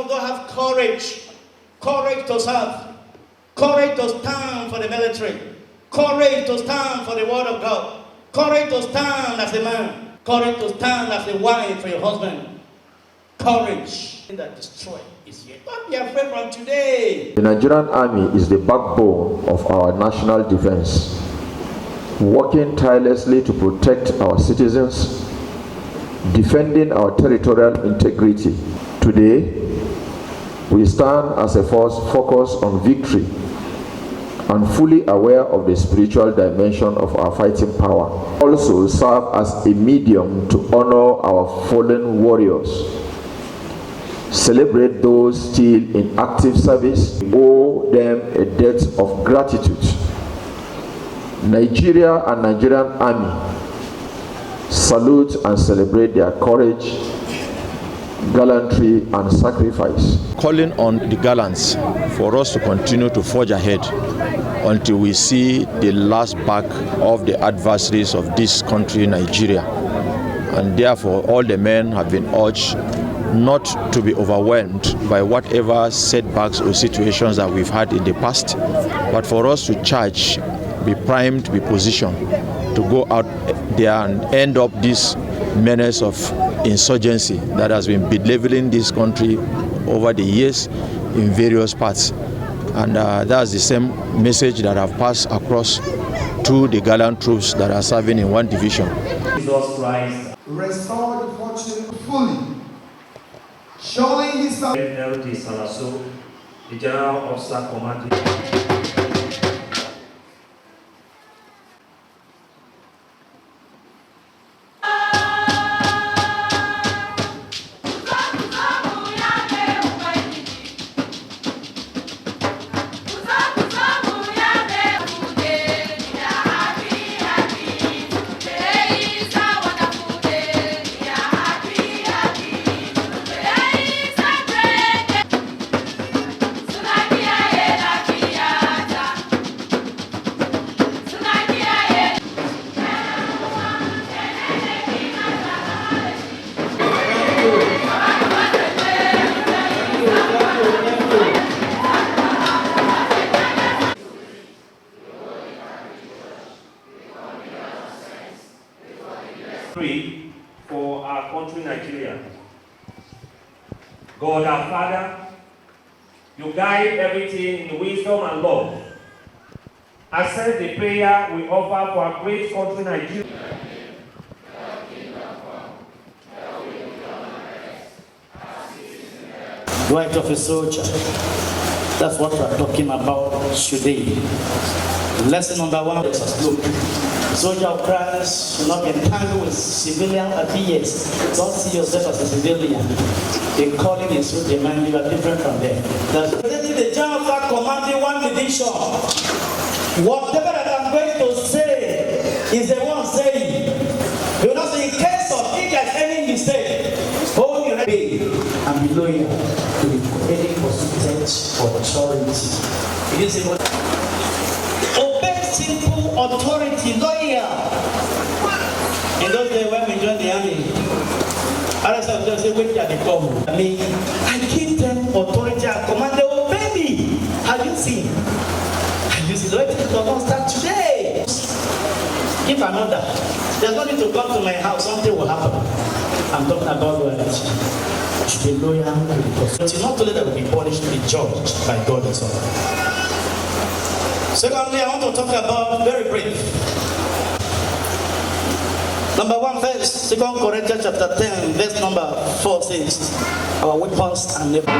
of God have courage. Courage to serve. Courage to stand for the military. Courage to stand for the word of God. Courage to stand as a man. Courage to stand as a wife for your husband. Courage that destroy is here. Don't be afraid from today. The Nigerian Army is the backbone of our national defense, working tirelessly to protect our citizens, defending our territorial integrity. Today, we stand as a force focused on victory and fully aware of the spiritual dimension of our fighting power. Also serve as a medium to honor our fallen warriors, celebrate those still in active service, owe them a debt of gratitude. Nigeria and Nigerian Army salute and celebrate their courage, gallantry, and sacrifice. Calling on the gallants for us to continue to forge ahead until we see the last back of the adversaries of this country, Nigeria. And therefore, all the men have been urged not to be overwhelmed by whatever setbacks or situations that we've had in the past, but for us to charge, be primed, be positioned to go out there and end up this menace of insurgency that has been beleveling this country over the years in various parts. And that's the same message that I've passed across to the gallant troops that are serving in one division. Jesus Christ restore the fortune fully, showing his son. LD Salaso, the General Officer Commanding. For our country, Nigeria. God our Father, you guide everything in wisdom and love. Accept the prayer we offer for our great country, Nigeria. Right of a soldier. That's what we're talking about today. Lesson number 1 is look. Soldier of Christ should not be entangled with civilian affairs. Don't see yourself as a civilian. The calling is with the man, you are different from them. That's the general commanding one division. Whatever that I'm going to say is the one saying. You know, in case of if there's any mistake, hold your ready and be loyal to the any constituted authority. It is a obey simple authority, loyal. In those days when we joined the army, others have just said, wait, they come. I mean, I give them authority and command, they obey me. Have you seen? Have you seen? Let it start today. Give another. There's no need to come to my house, something will happen. I'm talking about loyalty. You should be loyal to the person. It is not only that will be punished, be judged by God itself. Secondly, I want to talk about, very brief. Number 1 verse, 2 Corinthians chapter 10, verse number 4 says, our weapons are never.